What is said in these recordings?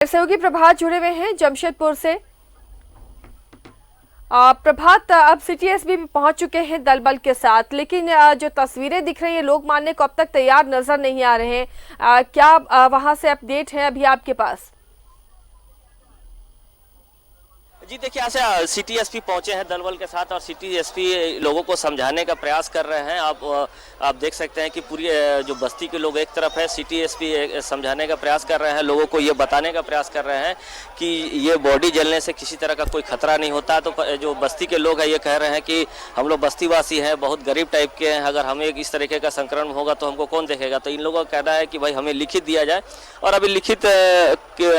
सहयोगी प्रभात जुड़े हुए हैं जमशेदपुर से। प्रभात, अब सिटी एसपी भी पहुंच चुके हैं दल बल के साथ, लेकिन जो तस्वीरें दिख रही है लोग मानने को अब तक तैयार नजर नहीं आ रहे हैं। क्या वहां से अपडेट है अभी आपके पास? जी देखिए, यहाँ से सिटी एसपी पहुंचे हैं दल बल के साथ और सिटी एसपी लोगों को समझाने का प्रयास कर रहे हैं। आप देख सकते हैं कि पूरी जो बस्ती के लोग एक तरफ है, सिटी एसपी समझाने का प्रयास कर रहे हैं, लोगों को ये बताने का प्रयास कर रहे हैं कि ये बॉडी जलने से किसी तरह का कोई खतरा नहीं होता। तो जो बस्ती के लोग हैं ये कह रहे हैं कि हम लोग बस्तीवासी हैं, बहुत गरीब टाइप के हैं, अगर हमें इस तरीके का संक्रमण होगा तो हमको कौन देखेगा। तो इन लोगों का कहना है कि भाई हमें लिखित दिया जाए और अभी लिखित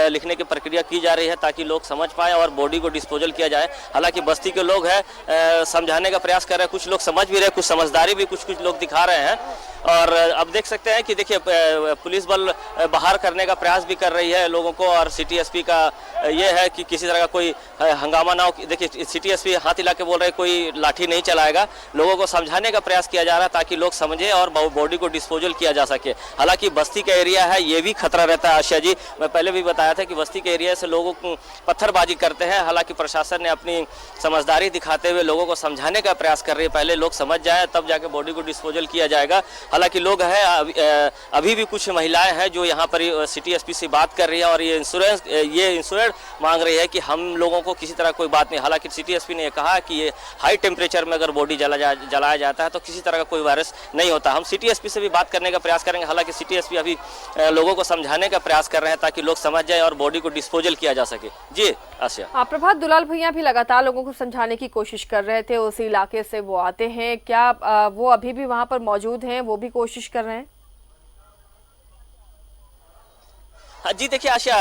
लिखने की प्रक्रिया की जा रही है ताकि लोग समझ पाए और बॉडी को डिस्पोजल किया जाए। हालांकि बस्ती के लोग हैं समझाने का प्रयास कर रहे हैं, कुछ लोग समझ भी रहे हैं, कुछ समझदारी भी कुछ लोग दिखा रहे हैं। और अब देख सकते हैं कि देखिए पुलिस बल बाहर करने का प्रयास भी कर रही है लोगों को, और सिटी एसपी का ये है कि किसी तरह का कोई हंगामा ना हो। देखिए सिटी एसपी हाथ हिला के बोल रहे कोई लाठी नहीं चलाएगा, लोगों को समझाने का प्रयास किया जा रहा है ताकि लोग समझे और बॉडी को डिस्पोजल किया जा सके। हालांकि बस्ती का एरिया है, ये भी खतरा रहता है। आशिया जी, मैं पहले भी बताया था कि बस्ती के एरिया से लोगों को पत्थरबाजी करते हैं। हालांकि प्रशासन ने अपनी समझदारी दिखाते हुए लोगों को समझाने का प्रयास कर रही है, पहले लोग समझ जाए तब जाके बॉडी को डिस्पोजल किया जाएगा। हालांकि लोग हैं अभी भी कुछ महिलाएं हैं जो यहाँ पर सिटी एसपी से बात कर रही है और ये इंश्योरेंस मांग रही है कि हम लोगों को किसी तरह कोई बात नहीं। हालांकि सिटी एसपी ने कहा कि ये हाई टेम्परेचर में अगर बॉडी जलाया जाता है तो किसी तरह का कोई वायरस नहीं होता। हम सिटी एसपी से भी बात करने का प्रयास करेंगे। हालांकि सिटी एसपी अभी लोगों को समझाने का प्रयास कर रहे हैं ताकि लोग समझ जाए और बॉडी को डिस्पोजल किया जा सके। जी आसिया। प्रभात, दुलाल भैया भी लगातार लोगों को समझाने की कोशिश कर रहे थे, उसी इलाके से वो आते हैं, क्या वो अभी भी वहां पर मौजूद हैं, वो भी कोशिश कर रहे हैं? जी देखिए आशा,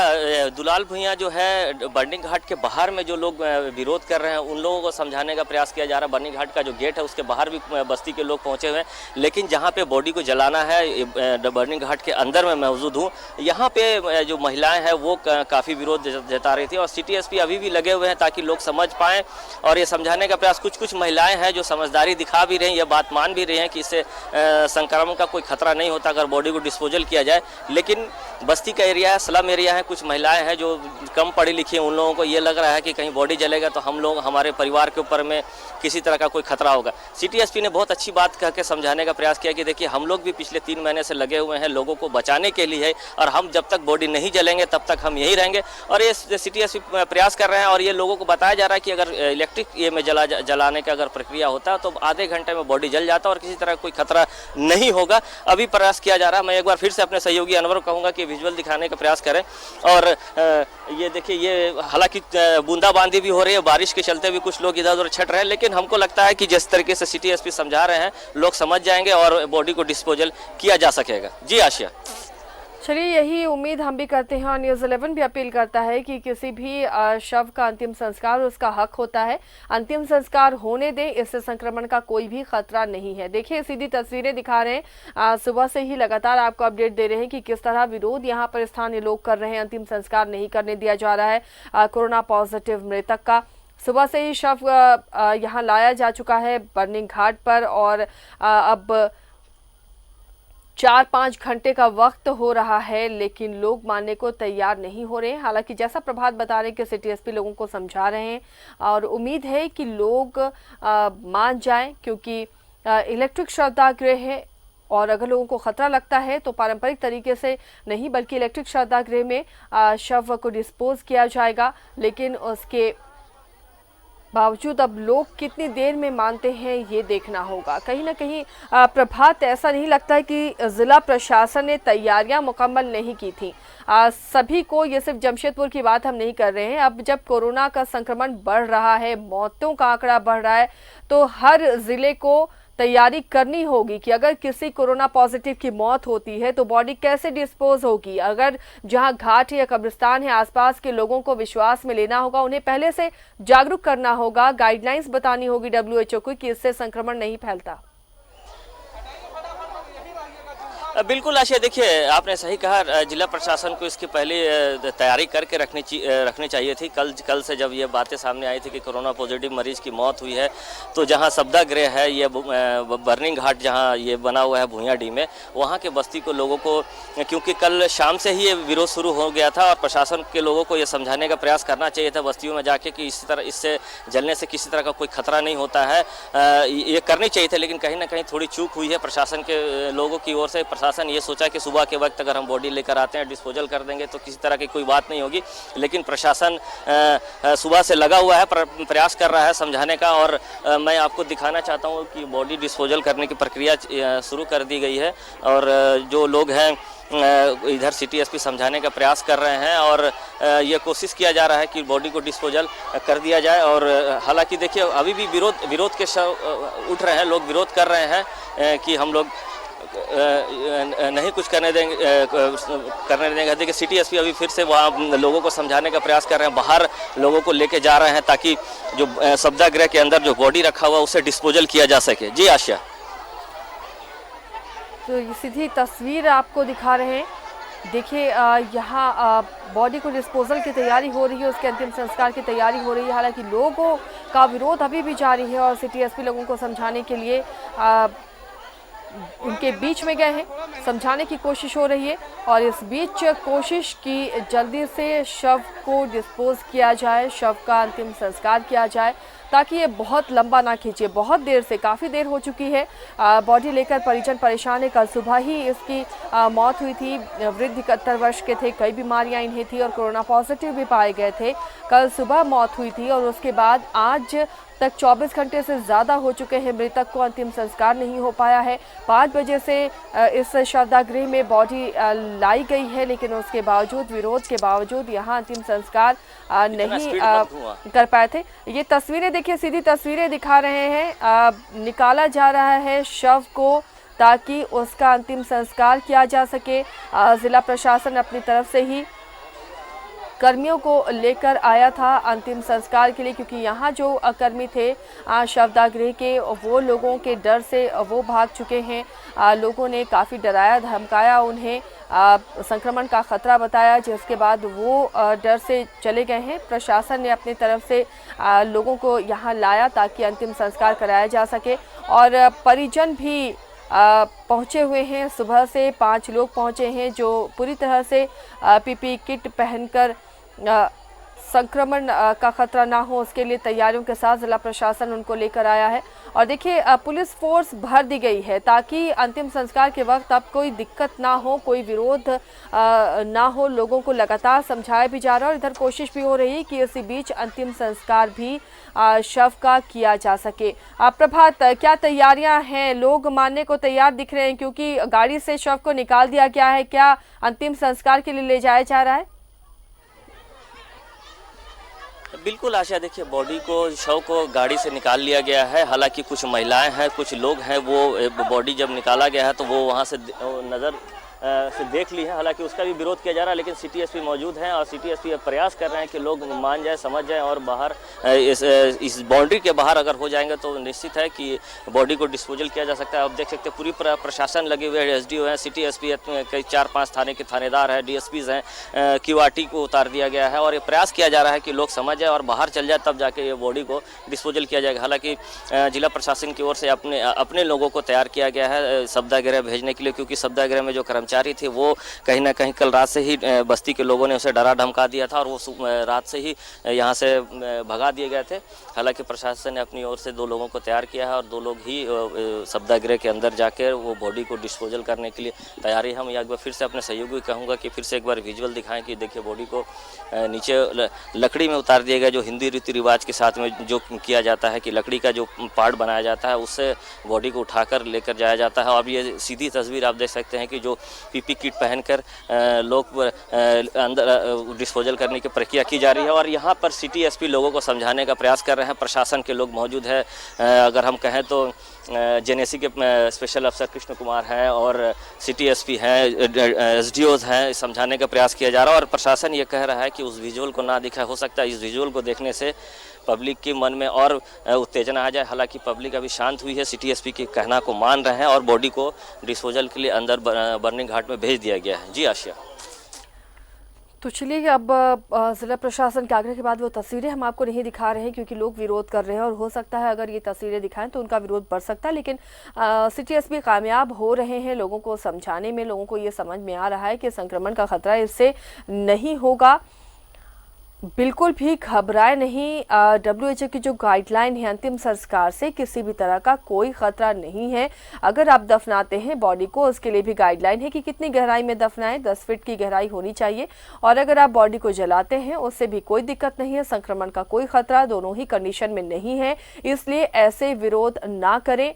दुलाल भुइयां जो है बर्निंग घाट के बाहर में जो लोग विरोध कर रहे हैं उन लोगों को समझाने का प्रयास किया जा रहा है। बर्निंग घाट का जो गेट है उसके बाहर भी बस्ती के लोग पहुंचे हुए हैं, लेकिन जहां पे बॉडी को जलाना है बर्निंग घाट के अंदर में मौजूद हूं। यहां पे जो महिलाएं हैं वो काफ़ी विरोध जता रही थी और सिटी एसपी अभी भी लगे हुए हैं ताकि लोग समझ पाएँ और ये समझाने का प्रयास। कुछ महिलाएँ हैं जो समझदारी दिखा भी रही हैं, ये बात मान भी रही हैं कि इससे संक्रमण का कोई खतरा नहीं होता अगर बॉडी को डिस्पोजल किया जाए। लेकिन बस्ती का एरिया है, स्लम एरिया है, कुछ महिलाएं हैं जो कम पढ़ी लिखी हैं, उन लोगों को ये लग रहा है कि कहीं बॉडी जलेगा तो हम लोग हमारे परिवार के ऊपर में किसी तरह का कोई खतरा होगा। सिटी एसपी ने बहुत अच्छी बात कह के समझाने का प्रयास किया कि देखिए हम लोग भी पिछले 3 महीने से लगे हुए हैं लोगों को बचाने के लिए और हम जब तक बॉडी नहीं जलेंगे तब तक हम यहीं रहेंगे। और ये सिटी एसपी प्रयास कर रहे हैं और ये लोगों को बताया जा रहा है कि अगर इलेक्ट्रिक ये में जलाने का अगर प्रक्रिया होता है तो आधे घंटे में बॉडी जल जाता और किसी तरह कोई खतरा नहीं होगा। अभी प्रयास किया जा रहा है। मैं एक बार फिर से अपने सहयोगी अनवर को कहूँगा कि विजुअल दिखाने का प्रयास करें। और ये देखिए, ये हालांकि बूंदाबांदी भी हो रही है, बारिश के चलते भी कुछ लोग इधर उधर छट रहे हैं, लेकिन हमको लगता है कि जिस तरीके से सिटी एसपी समझा रहे हैं लोग समझ जाएंगे और बॉडी को डिस्पोजल किया जा सकेगा। जी आशिया। चलिए, यही उम्मीद हम भी करते हैं और न्यूज़ 11 भी अपील करता है कि किसी भी शव का अंतिम संस्कार उसका हक होता है, अंतिम संस्कार होने दें, इससे संक्रमण का कोई भी खतरा नहीं है। देखिए सीधी तस्वीरें दिखा रहे हैं, सुबह से ही लगातार आपको अपडेट दे रहे हैं कि किस तरह विरोध यहाँ पर स्थानीय लोग कर रहे हैं, अंतिम संस्कार नहीं करने दिया जा रहा है कोरोना पॉजिटिव मृतक का। सुबह से ही शव यहाँ लाया जा चुका है बर्निंग घाट पर और अब 4-5 घंटे का वक्त हो रहा है, लेकिन लोग मानने को तैयार नहीं हो रहे हैं। हालांकि जैसा प्रभात बता रहे हैं कि सिटी एसपी लोगों को समझा रहे हैं और उम्मीद है कि लोग मान जाएं, क्योंकि इलेक्ट्रिक श्रद्धागृह है और अगर लोगों को खतरा लगता है तो पारंपरिक तरीके से नहीं बल्कि इलेक्ट्रिक श्रद्धागृह में शव को डिस्पोज किया जाएगा। लेकिन उसके बावजूद अब लोग कितनी देर में मानते हैं ये देखना होगा। कहीं ना कहीं प्रभात, ऐसा नहीं लगता है कि जिला प्रशासन ने तैयारियां मुकम्मल नहीं की थी। सभी को, ये सिर्फ जमशेदपुर की बात हम नहीं कर रहे हैं, अब जब कोरोना का संक्रमण बढ़ रहा है, मौतों का आंकड़ा बढ़ रहा है, तो हर जिले को तैयारी करनी होगी कि अगर किसी कोरोना पॉजिटिव की मौत होती है तो बॉडी कैसे डिस्पोज होगी। अगर जहां घाट या कब्रिस्तान है, आसपास के लोगों को विश्वास में लेना होगा, उन्हें पहले से जागरूक करना होगा, गाइडलाइंस बतानी होगी WHO को कि इससे संक्रमण नहीं फैलता। बिल्कुल आशा, देखिए आपने सही कहा, जिला प्रशासन को इसकी पहले तैयारी करके रखनी चाहिए थी। कल से जब ये बातें सामने आई थी कि कोरोना पॉजिटिव मरीज की मौत हुई है, तो जहां सब्दा गृह है, ये बर्निंग घाट जहां ये बना हुआ है भूयाडीह में, वहां के बस्ती को लोगों को, क्योंकि कल शाम से ही ये विरोध शुरू हो गया था और प्रशासन के लोगों को ये समझाने का प्रयास करना चाहिए था बस्तियों में जाके कि इसी तरह इससे जलने से किसी तरह का कोई खतरा नहीं होता है। ये करनी चाहिए था, लेकिन कहीं ना कहीं थोड़ी चूक हुई है प्रशासन के लोगों की ओर से। प्रशासन ये सोचा कि सुबह के वक्त अगर हम बॉडी लेकर आते हैं, डिस्पोजल कर देंगे तो किसी तरह की कोई बात नहीं होगी, लेकिन प्रशासन सुबह से लगा हुआ है, प्रयास कर रहा है समझाने का। और मैं आपको दिखाना चाहता हूँ कि बॉडी डिस्पोजल करने की प्रक्रिया शुरू कर दी गई है और जो लोग हैं इधर सिटी एसपी समझाने का प्रयास कर रहे हैं और ये कोशिश किया जा रहा है कि बॉडी को डिस्पोजल कर दिया जाए। और हालांकि देखिए अभी भी विरोध के उठ रहे हैं, लोग विरोध कर रहे हैं कि हम लोग नहीं कुछ करने देंगे। देखिए सिटी एसपी अभी फिर से वहाँ लोगों को समझाने का प्रयास कर रहे हैं, बाहर लोगों को लेके जा रहे हैं ताकि जो सब्दा गृह के अंदर जो बॉडी रखा हुआ है उसे डिस्पोजल किया जा सके। जी आशा, तो ये सीधी तस्वीर आपको दिखा रहे हैं। देखिए यहाँ बॉडी को डिस्पोजल की तैयारी हो रही है, उसके अंतिम संस्कार की तैयारी हो रही है। हालांकि लोगों का विरोध अभी भी जारी है और सिटी एसपी लोगों को समझाने के लिए उनके बीच में गए हैं, समझाने की कोशिश हो रही है। और इस बीच कोशिश की जल्दी से शव को डिस्पोज किया जाए, शव का अंतिम संस्कार किया जाए ताकि ये बहुत लंबा ना खींचे। बहुत देर से, काफ़ी देर हो चुकी है, बॉडी लेकर परिजन परेशान है। कल सुबह ही इसकी मौत हुई थी। वृद्ध 71 वर्ष के थे, कई बीमारियां इन्हें थी और कोरोना पॉजिटिव भी पाए गए थे। कल सुबह मौत हुई थी और उसके बाद आज तक 24 घंटे से ज़्यादा हो चुके हैं, मृतक को अंतिम संस्कार नहीं हो पाया है। 5 बजे से इस शवदाह में बॉडी लाई गई है, लेकिन उसके बावजूद, विरोध के बावजूद यहाँ अंतिम संस्कार नहीं कर पाए थे। ये तस्वीरें देखिए, सीधी तस्वीरें दिखा रहे हैं। निकाला जा रहा है शव को ताकि उसका अंतिम संस्कार किया जा सके। जिला प्रशासन अपनी तरफ से ही कर्मियों को लेकर आया था अंतिम संस्कार के लिए, क्योंकि यहाँ जो कर्मी थे शवदाह गृह के, वो लोगों के डर से वो भाग चुके हैं। लोगों ने काफ़ी डराया धमकाया उन्हें, संक्रमण का खतरा बताया, जिसके बाद वो डर से चले गए हैं। प्रशासन ने अपनी तरफ से लोगों को यहाँ लाया ताकि अंतिम संस्कार कराया जा सके और परिजन भी पहुँचे हुए हैं। सुबह से 5 लोग पहुँचे हैं जो पूरी तरह से पीपी किट पहनकर संक्रमण का खतरा ना हो उसके लिए तैयारियों के साथ जिला प्रशासन उनको लेकर आया है। और देखिए पुलिस फोर्स भर दी गई है ताकि अंतिम संस्कार के वक्त अब कोई दिक्कत ना हो, कोई विरोध ना हो। लोगों को लगातार समझाया भी जा रहा है और इधर कोशिश भी हो रही है कि इसी बीच अंतिम संस्कार भी शव का किया जा सके। प्रभात, क्या तैयारियां हैं? लोग मानने को तैयार दिख रहे हैं क्योंकि गाड़ी से शव को निकाल दिया गया है। क्या अंतिम संस्कार के लिए ले जाया जा रहा है? बिल्कुल आशा, देखिए बॉडी को, शव को गाड़ी से निकाल लिया गया है। हालांकि कुछ महिलाएं हैं, कुछ लोग हैं, वो बॉडी जब निकाला गया है तो वो वहां से नज़र से देख ली है। हालांकि उसका भी विरोध किया जा रहा है, लेकिन सिटी एसपी मौजूद हैं और सिटी एसपी प्रयास कर रहे हैं कि लोग मान जाए, समझ जाए और बाहर इस बाउंड्री के बाहर अगर हो जाएंगे तो निश्चित है कि बॉडी को डिस्पोजल किया जा सकता है। आप देख सकते हैं पूरी प्रशासन लगे हुए हैं, एसडीओ हैं, सिटी एसपी कई 4-5 थाने के थानेदार हैं, डीएसपीज हैं, क्यूआरटी को उतार दिया गया है और ये प्रयास किया जा रहा है कि लोग समझ जाए और बाहर चल जाए, तब जाके ये बॉडी को डिस्पोजल किया जाएगा। हालांकि जिला प्रशासन की ओर से अपने लोगों को तैयार किया गया है सब्दा गृह भेजने के लिए, क्योंकि सब्दा गृह में जो कर्मचारी थे वो कहीं ना कहीं कल रात से ही बस्ती के लोगों ने उसे डरा धमका दिया था और वो रात से ही यहाँ से भगा दिए गए थे। हालांकि प्रशासन ने अपनी ओर से 2 लोगों को तैयार किया है और 2 लोग ही सब्दा गृह के अंदर जाकर वो बॉडी को डिस्पोजल करने के लिए तैयारी। हम एक बार फिर से अपने सहयोगी कहूँगा कि फिर से एक बार विजुअल दिखाएं कि देखिए बॉडी को नीचे लकड़ी में उतार दिया गया, जो हिंदी रीति रिवाज के साथ में जो किया जाता है कि लकड़ी का जो पार्ट बनाया जाता है उससे बॉडी को उठाकर लेकर जाया जाता है। अब ये सीधी तस्वीर आप देख सकते हैं कि जो पीपी किट पहनकर लोग अंदर डिस्पोजल करने की प्रक्रिया की जा रही है। और यहाँ पर सिटी एसपी लोगों को समझाने का प्रयास कर रहे हैं। प्रशासन के लोग मौजूद है, अगर हम कहें तो जेनेसी के स्पेशल अफसर कृष्ण कुमार हैं और सिटी एसपी हैं, एसडीओज हैं, समझाने का प्रयास किया जा रहा है। और प्रशासन ये कह रहा है कि उस विजुअल को ना दिखा, हो सकता है इस विजुअल को देखने से पब्लिक के मन में और उत्तेजना आ जाए। हालांकि पब्लिक अभी शांत हुई है, सिटी एसपी के कहना को मान रहे हैं और बॉडी को डिस्पोजल के लिए अंदर बर्निंग घाट में भेज दिया गया है। जी आशिया। तो चलिए, अब जिला प्रशासन के आग्रह के बाद वो तस्वीरें हम आपको नहीं दिखा रहे हैं क्योंकि लोग विरोध कर रहे हैं और हो सकता है अगर ये तस्वीरें दिखाएं तो उनका विरोध बढ़ सकता है। लेकिन सिटी एसपी कामयाब हो रहे हैं लोगों को समझाने में। लोगों को ये समझ में आ रहा है कि संक्रमण का खतरा इससे नहीं होगा, बिल्कुल भी घबराए नहीं। WHO की जो गाइडलाइन है, अंतिम संस्कार से किसी भी तरह का कोई खतरा नहीं है। अगर आप दफनाते हैं बॉडी को, उसके लिए भी गाइडलाइन है कि कितनी गहराई में दफनाएं, 10 फीट की गहराई होनी चाहिए। और अगर आप बॉडी को जलाते हैं उससे भी कोई दिक्कत नहीं है, संक्रमण का कोई खतरा दोनों ही कंडीशन में नहीं है। इसलिए ऐसे विरोध ना करें।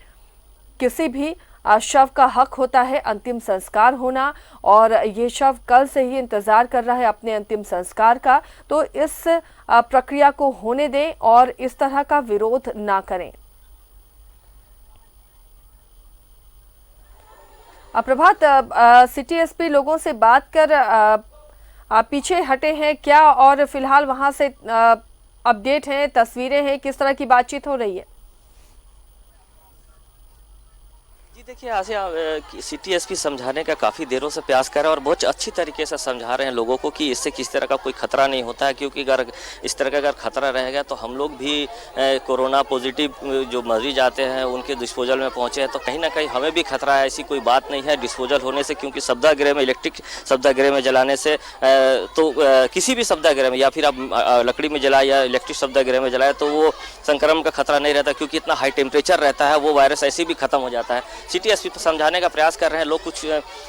किसी भी शव का हक होता है अंतिम संस्कार होना, और ये शव कल से ही इंतजार कर रहा है अपने अंतिम संस्कार का। तो इस प्रक्रिया को होने दें और इस तरह का विरोध ना करें। प्रभात, सिटी एसपी लोगों से बात कर पीछे हटे हैं क्या, और फिलहाल वहां से अपडेट हैं, तस्वीरें हैं, किस तरह की बातचीत हो रही है? जी देखिए, आसिया, सिटी एसपी समझाने का काफ़ी देरों से प्रयास कर रहे हैं और बहुत अच्छी तरीके से समझा रहे हैं लोगों को कि इससे किस तरह का कोई खतरा नहीं होता है। क्योंकि अगर इस तरह का अगर खतरा रहेगा तो हम लोग भी कोरोना पॉजिटिव जो मरीज आते हैं उनके डिस्पोजल में पहुंचे हैं तो कहीं ना कहीं हमें भी खतरा है। ऐसी कोई बात नहीं है डिस्पोजल होने से, क्योंकि शवदाह में इलेक्ट्रिक शवदाह में जलाने से तो किसी भी शवदाह में या फिर आप लकड़ी में जलाए या इलेक्ट्रिक शवदाह में जलाए तो वो संक्रमण का खतरा नहीं रहता, क्योंकि इतना हाई टेम्परेचर रहता है, वो वायरस ऐसे भी खत्म हो जाता है। सिटी एसपी समझाने का प्रयास कर रहे हैं लोग। कुछ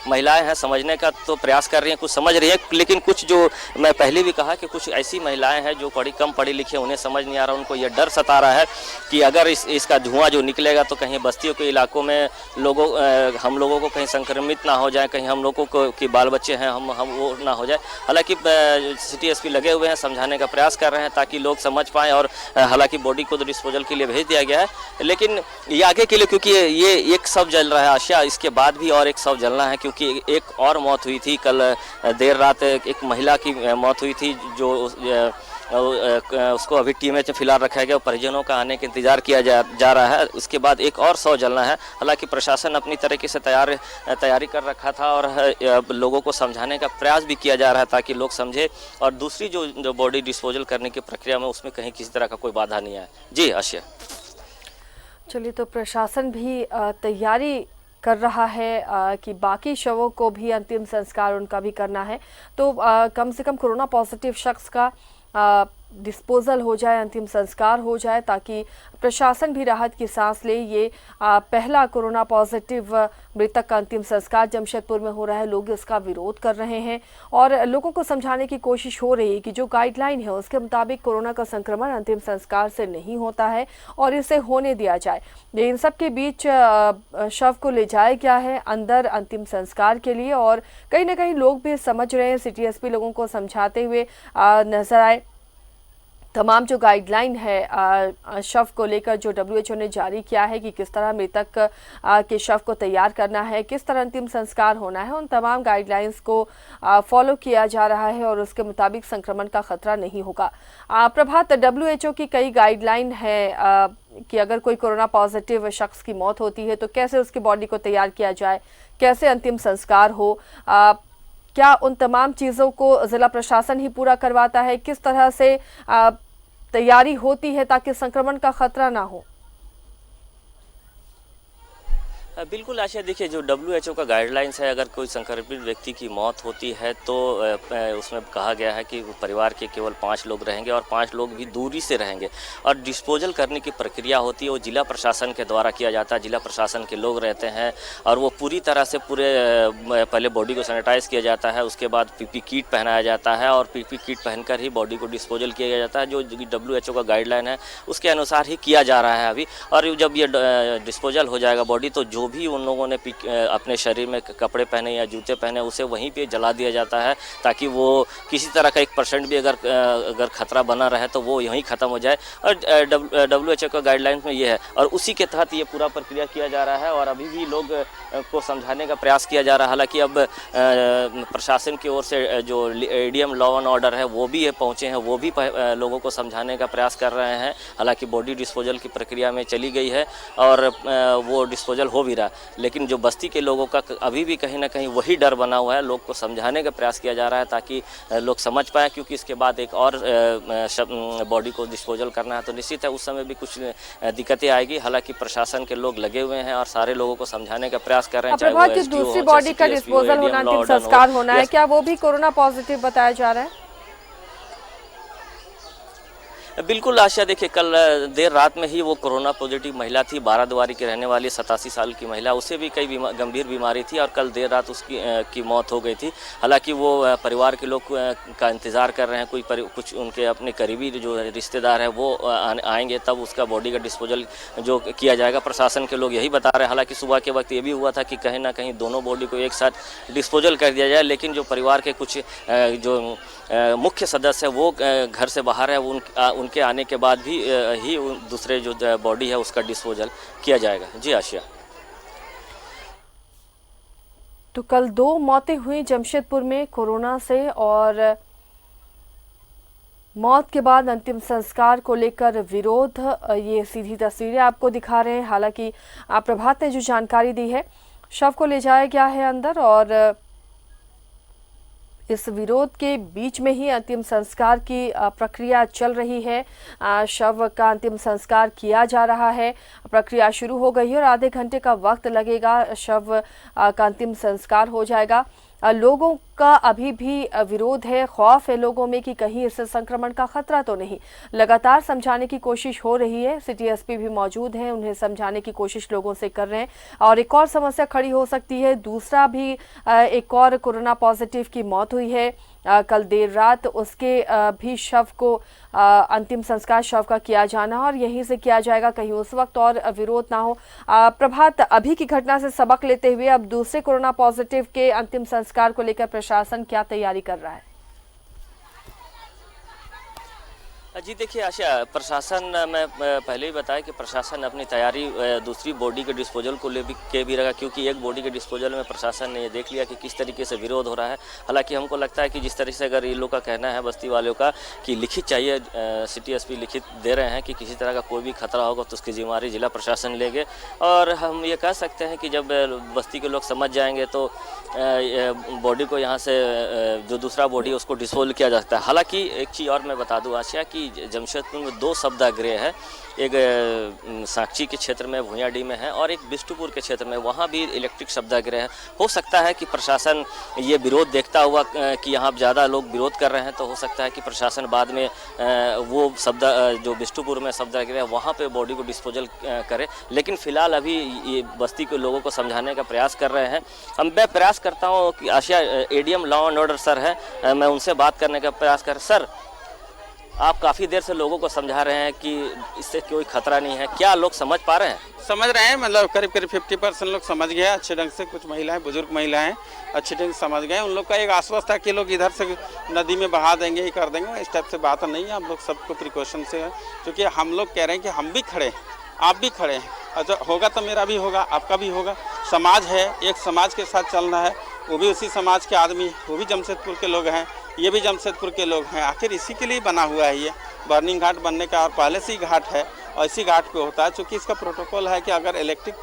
महिलाएं हैं समझने का तो प्रयास कर रही हैं, कुछ समझ रही हैं, लेकिन कुछ जो मैं पहले भी कहा कि कुछ ऐसी महिलाएं हैं जो कम पढ़ी लिखी, उन्हें समझ नहीं आ रहा। उनको ये डर सता रहा है कि अगर इसका धुआं जो निकलेगा तो कहीं बस्तियों के इलाकों में हम लोगों को कहीं संक्रमित ना हो जाए, कहीं हम लोगों को कि बाल बच्चे हैं हम वो ना हो जाए। हालांकि सिटी एसपी लगे हुए हैं, समझाने का प्रयास कर रहे हैं ताकि लोग समझ पाएँ। और हालांकि बॉडी को डिस्पोजल के लिए भेज दिया गया है, लेकिन ये आगे के लिए, क्योंकि ये एक शव जल रहा है आशिया, इसके बाद भी और एक शव जलना है। क्योंकि एक और मौत हुई थी कल देर रात, एक महिला की मौत हुई थी जो उसको अभी टीएमएच में फिलहाल रखा गया। परिजनों का आने का इंतजार किया जा रहा है। उसके बाद एक और शव जलना है। हालांकि प्रशासन अपनी तरीके से तैयारी कर रखा था और लोगों को समझाने का प्रयास भी किया जा रहा है ताकि लोग समझे और दूसरी जो बॉडी डिस्पोजल करने की प्रक्रिया में उसमें कहीं किसी तरह का कोई बाधा नहीं आए। जी आशिया। चलिए, तो प्रशासन भी तैयारी कर रहा है कि बाकी शवों को भी अंतिम संस्कार उनका भी करना है। तो कम से कम कोरोना पॉजिटिव शख्स का डिस्पोजल हो जाए, अंतिम संस्कार हो जाए, ताकि प्रशासन भी राहत की सांस ले। ये पहला कोरोना पॉजिटिव मृतक का अंतिम संस्कार जमशेदपुर में हो रहा है। लोग इसका विरोध कर रहे हैं और लोगों को समझाने की कोशिश हो रही है कि जो गाइडलाइन है उसके मुताबिक कोरोना का संक्रमण अंतिम संस्कार से नहीं होता है और इसे होने दिया जाए। इन सब के बीच शव को ले जाया गया है अंदर अंतिम संस्कार के लिए और कहीं ना कहीं लोग भी समझ रहे हैं। सिटी एसपी लोगों को समझाते हुए नजर आए। तमाम जो गाइडलाइन है शव को लेकर जो WHO ने जारी किया है कि किस तरह मृतक के शव को तैयार करना है, किस तरह अंतिम संस्कार होना है, उन तमाम गाइडलाइंस को फॉलो किया जा रहा है और उसके मुताबिक संक्रमण का खतरा नहीं होगा। प्रभात, WHO की कई गाइडलाइन है कि अगर कोई कोरोना पॉजिटिव शख्स की मौत होती है तो कैसे उसकी बॉडी को तैयार किया जाए, कैसे अंतिम संस्कार हो, क्या उन तमाम चीज़ों को जिला प्रशासन ही पूरा करवाता है, किस तरह से तैयारी होती है ताकि संक्रमण का खतरा ना हो? बिल्कुल आशा, देखिए जो WHO का गाइडलाइंस है, अगर कोई संक्रमित व्यक्ति की मौत होती है तो उसमें कहा गया है कि परिवार के केवल 5 लोग रहेंगे और 5 लोग भी दूरी से रहेंगे और डिस्पोजल करने की प्रक्रिया होती है वो जिला प्रशासन के द्वारा किया जाता है। जिला प्रशासन के लोग रहते हैं और वो पूरी तरह से पहले बॉडी को सैनिटाइज किया जाता है, उसके बाद पीपी किट पहनाया जाता है और पीपी किट पहनकर ही बॉडी को डिस्पोजल किया जाता है। जो WHO का गाइडलाइन है उसके अनुसार ही किया जा रहा है अभी। और जब ये डिस्पोजल हो जाएगा बॉडी तो जो जो भी उन लोगों ने अपने शरीर में कपड़े पहने या जूते पहने उसे वहीं पे जला दिया जाता है, ताकि वो किसी तरह का 1% भी अगर खतरा बना रहे तो वो यहीं ख़त्म हो जाए। और WHO का गाइडलाइंस में ये है और उसी के तहत ये पूरा प्रक्रिया किया जा रहा है और अभी भी लोग को समझाने का प्रयास किया जा रहा है। हालांकि अब प्रशासन की ओर से जो ADM लॉ एंड ऑर्डर है वो भी पहुँचे हैं, वो भी लोगों को समझाने का प्रयास कर रहे हैं। हालांकि बॉडी डिस्पोजल की प्रक्रिया में चली गई है और वो डिस्पोजल हो भी रहा, लेकिन जो बस्ती के लोगों का अभी भी कहीं ना कहीं वही डर बना हुआ है। लोग को समझाने का प्रयास किया जा रहा है ताकि लोग समझ पाएँ, क्योंकि इसके बाद एक और बॉडी को डिस्पोजल करना है तो निश्चित है उस समय भी कुछ दिक्कतें आएगी। हालांकि प्रशासन के लोग लगे हुए हैं और सारे लोगों को समझाने का प्रयास कर रहे हैं। चाहे वो SDO दूसरी हो, बॉडी का CTSP हो, डिस्पोजल होना, ADM लॉ अंतिम ऑर्डर संस्कार हो, होना है, क्या वो भी कोरोना पॉजिटिव बताया जा रहा है? बिल्कुल आशा, देखिए कल देर रात में ही वो कोरोना पॉजिटिव महिला थी, 12 द्वारी की रहने वाली 87 साल की महिला, उसे भी कई गंभीर बीमारी थी और कल देर रात उसकी की मौत हो गई थी। हालांकि वो परिवार के लोग का इंतज़ार कर रहे हैं, कुछ उनके अपने करीबी जो रिश्तेदार हैं वो आएंगे तब उसका बॉडी का डिस्पोजल जो किया जाएगा। प्रशासन के लोग यही बता रहे हैं। हालांकि सुबह के वक्त ये भी हुआ था कि कहीं ना कहीं दोनों बॉडी को एक साथ डिस्पोजल कर दिया जाए, लेकिन जो परिवार के कुछ जो मुख्य सदस्य है वो घर से बाहर है, उनके आने के बाद भी ही दूसरे जो बॉडी है उसका डिस्पोजल किया जाएगा। जी आशिया। तो कल 2 मौतें हुई जमशेदपुर में कोरोना से और मौत के बाद अंतिम संस्कार को लेकर विरोध, ये सीधी तस्वीरें आपको दिखा रहे हैं। हालांकि प्रभात ने जो जानकारी दी है, शव को ले जाया गया है अंदर और इस विरोध के बीच में ही अंतिम संस्कार की प्रक्रिया चल रही है। शव का अंतिम संस्कार किया जा रहा है, प्रक्रिया शुरू हो गई है और आधे घंटे का वक्त लगेगा, शव का अंतिम संस्कार हो जाएगा। लोगों का अभी भी विरोध है, खौफ है लोगों में कि कहीं इससे संक्रमण का खतरा तो नहीं। लगातार समझाने की कोशिश हो रही है, सिटी एसपी भी मौजूद हैं, उन्हें समझाने की कोशिश लोगों से कर रहे हैं। और एक और समस्या खड़ी हो सकती है, दूसरा भी एक और कोरोना पॉजिटिव की मौत हुई है कल देर रात, उसके भी शव को अंतिम संस्कार शव का किया जाना और यहीं से किया जाएगा, कहीं उस वक्त और विरोध ना हो। प्रभात, अभी की घटना से सबक लेते हुए अब दूसरे कोरोना पॉजिटिव के अंतिम संस्कार को लेकर प्रशासन क्या तैयारी कर रहा है? जी देखिए आशा, प्रशासन, मैं पहले ही बताया कि प्रशासन अपनी तैयारी दूसरी बॉडी के डिस्पोजल को के भी रखा, क्योंकि एक बॉडी के डिस्पोजल में प्रशासन ने ये देख लिया कि किस तरीके से विरोध हो रहा है। हालांकि हमको लगता है कि जिस तरीके से अगर ये लोग का कहना है बस्ती वालों का कि लिखित चाहिए, सिटी एसपी लिखित दे रहे हैं कि किसी तरह का कोई भी खतरा होगा तो उसकी जिम्मेदारी जिला प्रशासन लेंगे। और हम ये कह सकते हैं कि जब बस्ती के लोग समझ जाएंगे तो बॉडी को यहाँ से जो दूसरा बॉडी है उसको डिस्पोजल किया जा सकता है। हालांकि एक चीज़ और मैं बता दूँ आशिया कि जमशेदपुर में 2 शवदाह है, एक साक्षी के क्षेत्र में भुयाडी में है और एक बिष्टुपुर के क्षेत्र में, वहाँ भी इलेक्ट्रिक शवदाह है। हो सकता है कि प्रशासन ये विरोध देखता हुआ कि यहाँ ज़्यादा लोग विरोध कर रहे हैं तो हो सकता है कि प्रशासन बाद में वो जो बिष्टुपुर में शवदाह है वहाँ पे बॉडी को डिस्पोजल करे। लेकिन फ़िलहाल अभी ये बस्ती के लोगों को समझाने का प्रयास कर रहे हैं। मैं प्रयास करता हूँ कि Asia ADM law and order sir है, मैं उनसे बात करने का प्रयास कर। सर, आप काफ़ी देर से लोगों को समझा रहे हैं कि इससे कोई खतरा नहीं है, क्या लोग समझ पा रहे हैं? समझ रहे हैं, मतलब करीब 50% लोग समझ गए अच्छे ढंग से। कुछ महिलाएं, बुजुर्ग महिलाएं अच्छे ढंग से समझ गए। उन लोग का एक आश्वासन था कि लोग इधर से नदी में बहा देंगे, ही कर देंगे, इस टाइप से बात नहीं है। हम लोग सबको प्रिकॉशन से, क्योंकि हम लोग कह रहे हैं कि हम भी खड़े हैं, आप भी खड़े हैं, अच्छा होगा तो मेरा भी होगा, आपका भी होगा। समाज है, एक समाज के साथ चलना है, वो भी उसी समाज के आदमी, वो भी जमशेदपुर के लोग हैं, ये भी जमशेदपुर के लोग हैं। आखिर इसी के लिए बना हुआ है ये बर्निंग घाट बनने का, और पहले से ही घाट है और इसी घाट पे होता है। चूँकि इसका प्रोटोकॉल है कि अगर इलेक्ट्रिक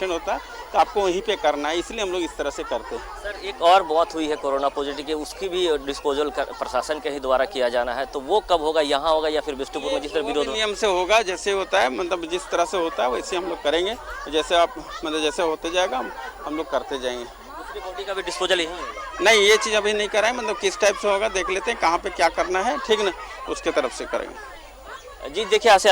होता है तो आपको वहीं पे करना है, इसलिए हम लोग इस तरह से करते हैं। सर, एक और मौत हुई है कोरोना पॉजिटिव की, उसकी भी डिस्पोजल प्रशासन के ही द्वारा किया जाना है, तो वो कब होगा? यहाँ होगा या फिर बिष्टुपुर में जिस तरह विरोध नियम से होगा, जैसे होता है, मतलब जिस तरह से होता है वैसे हम लोग करेंगे। जैसे आप मतलब जैसे होते जाएगा हम लोग करते जाएंगे। दूसरी बॉडी का भी डिस्पोजल यही होगा? नहीं, ये चीज़ अभी नहीं कराएं, मतलब किस टाइप से होगा देख लेते हैं, कहाँ पे क्या करना है, ठीक ना, उसके तरफ से करेंगे। जी देखिए, ऐसे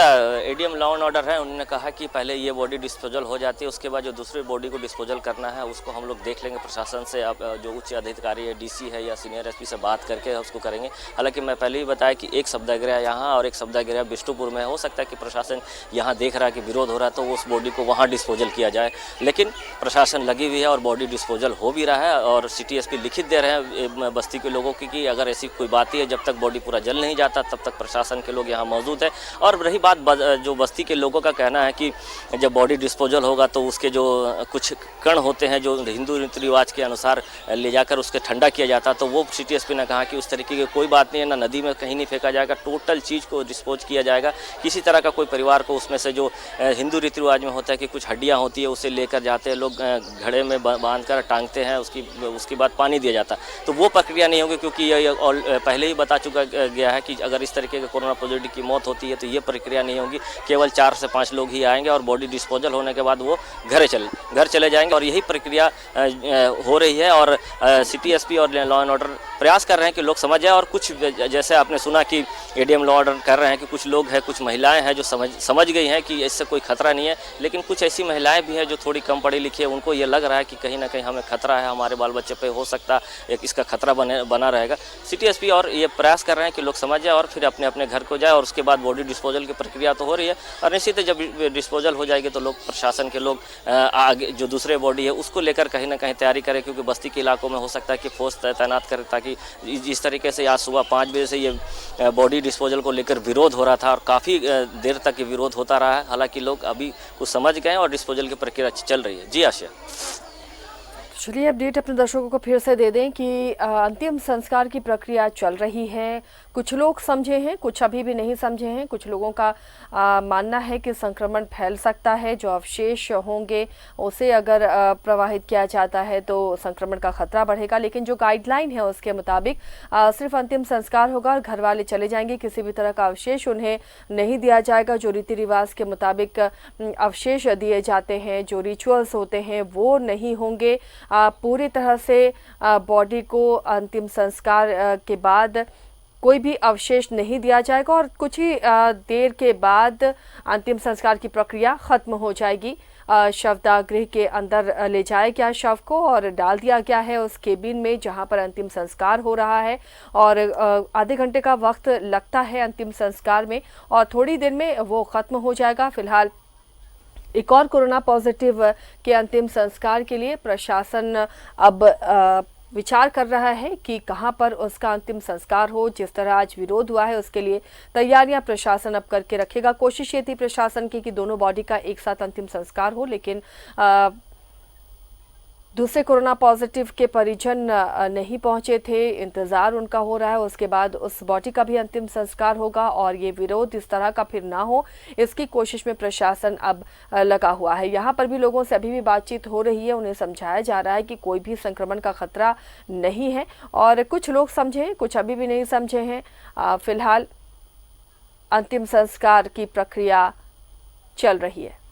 एडीएम लॉ एंड ऑर्डर है, उन्होंने कहा कि पहले ये बॉडी डिस्पोजल हो जाती है, उसके बाद जो दूसरी बॉडी को डिस्पोजल करना है उसको हम लोग देख लेंगे प्रशासन से। अब जो उच्च अधिकारी है, डीसी है या सीनियर एसपी से बात करके उसको करेंगे। हालांकि मैं पहले ही बताया कि एक शवदाह यहाँ और एक शवदाह बिष्टुपुर में हो सकता है कि प्रशासन यहाँ देख रहा है कि विरोध हो रहा है तो उस बॉडी को वहाँ डिस्पोजल किया जाए, लेकिन प्रशासन लगी हुई है और बॉडी डिस्पोजल हो भी रहा है। और सिटी एसपी लिखित दे रहे हैं बस्ती के लोगों की कि अगर ऐसी कोई बात ही है, जब तक बॉडी पूरा जल नहीं जाता तब तक प्रशासन के लोग यहाँ मौजूद है। और रही बात जो बस्ती के लोगों का कहना है कि जब बॉडी डिस्पोजल होगा तो उसके जो कुछ कण होते हैं जो हिंदू रीति रिवाज के अनुसार ले जाकर उसके ठंडा किया जाता, तो वो सिटी एसपी ने कहा कि उस तरीके की कोई बात नहीं है, ना नदी में कहीं नहीं फेंका जाएगा, टोटल चीज़ को डिस्पोज किया जाएगा। किसी तरह का कोई परिवार को उसमें से जो हिंदू रीति रिवाज में होता है कि कुछ हड्डियाँ होती है उसे लेकर जाते हैं लोग, घड़े में बांध कर टांगते हैं, उसके बाद पानी दिया जाता, तो वो प्रक्रिया नहीं होगी, क्योंकि ये पहले ही बता चुका गया है कि अगर इस तरीके के कोरोना पॉजिटिव की मौत होती है तो ये प्रक्रिया नहीं होगी। केवल 4 से 5 लोग ही आएंगे और बॉडी डिस्पोजल होने के बाद वो घर चले जाएंगे, और यही प्रक्रिया हो रही है। और सिटी एसपी और लॉ एंड ऑर्डर प्रयास कर रहे हैं कि लोग समझ जाए। और कुछ जैसे आपने सुना कि एडीएम लॉ ऑर्डर कर रहे हैं कि कुछ लोग हैं, कुछ महिलाएं हैं जो समझ गई हैं कि इससे कोई खतरा नहीं है, लेकिन कुछ ऐसी महिलाएं भी हैं जो थोड़ी कम पढ़ी लिखी है, उनको ये लग रहा है कि कहीं ना कहीं हमें खतरा है, हमारे बाल बच्चे पे हो सकता है इसका खतरा बना रहेगा। सिटी एसपी और ये प्रयास कर रहे हैं कि लोग समझ जाए और फिर अपने अपने घर को जाए, और उसके बाद बॉडी डिस्पोजल की प्रक्रिया तो हो रही है, और निश्चित है जब डिस्पोजल हो जाएगी तो लोग प्रशासन के लोग आगे जो दूसरे बॉडी है उसको लेकर कहीं ना कहीं तैयारी करें, क्योंकि बस्ती के इलाकों में हो सकता है कि फोर्स तैनात करें, ताकि जिस तरीके से आज सुबह 5 बजे से ये बॉडी डिस्पोजल को लेकर विरोध हो रहा था और काफ़ी देर तक ये विरोध होता रहा है। हालांकि लोग अभी कुछ समझ गए और डिस्पोजल की प्रक्रिया चल रही है। जी आशिया। चलिए अपडेट अपने दर्शकों को फिर से दे दें कि अंतिम संस्कार की प्रक्रिया चल रही है। कुछ लोग समझे हैं, कुछ अभी भी नहीं समझे हैं। कुछ लोगों का मानना है कि संक्रमण फैल सकता है, जो अवशेष होंगे उसे अगर प्रवाहित किया जाता है तो संक्रमण का खतरा बढ़ेगा। लेकिन जो गाइडलाइन है उसके मुताबिक सिर्फ अंतिम संस्कार होगा और घर वाले चले जाएंगे, किसी भी तरह का अवशेष उन्हें नहीं दिया जाएगा। जो रीति रिवाज के मुताबिक अवशेष दिए जाते हैं, जो रिचुअल्स होते हैं वो नहीं होंगे। पूरी तरह से बॉडी को अंतिम संस्कार के बाद कोई भी अवशेष नहीं दिया जाएगा और कुछ ही देर के बाद अंतिम संस्कार की प्रक्रिया खत्म हो जाएगी। शवदाह गृह के अंदर ले जाया गया शव को और डाल दिया गया है उस केबिन में जहां पर अंतिम संस्कार हो रहा है, और आधे घंटे का वक्त लगता है अंतिम संस्कार में और थोड़ी देर में वो खत्म हो जाएगा। फिलहाल एक और कोरोना पॉजिटिव के अंतिम संस्कार के लिए प्रशासन अब विचार कर रहा है कि कहां पर उसका अंतिम संस्कार हो। जिस तरह आज विरोध हुआ है उसके लिए तैयारियां प्रशासन अब करके रखेगा। कोशिश ये थी प्रशासन की कि दोनों बॉडी का एक साथ अंतिम संस्कार हो, लेकिन दूसरे कोरोना पॉजिटिव के परिजन नहीं पहुंचे थे, इंतज़ार उनका हो रहा है। उसके बाद उस बॉडी का भी अंतिम संस्कार होगा और ये विरोध इस तरह का फिर ना हो, इसकी कोशिश में प्रशासन अब लगा हुआ है। यहाँ पर भी लोगों से अभी भी बातचीत हो रही है, उन्हें समझाया जा रहा है कि कोई भी संक्रमण का खतरा नहीं है, और कुछ लोग समझे, कुछ अभी भी नहीं समझे हैं। फिलहाल अंतिम संस्कार की प्रक्रिया चल रही है।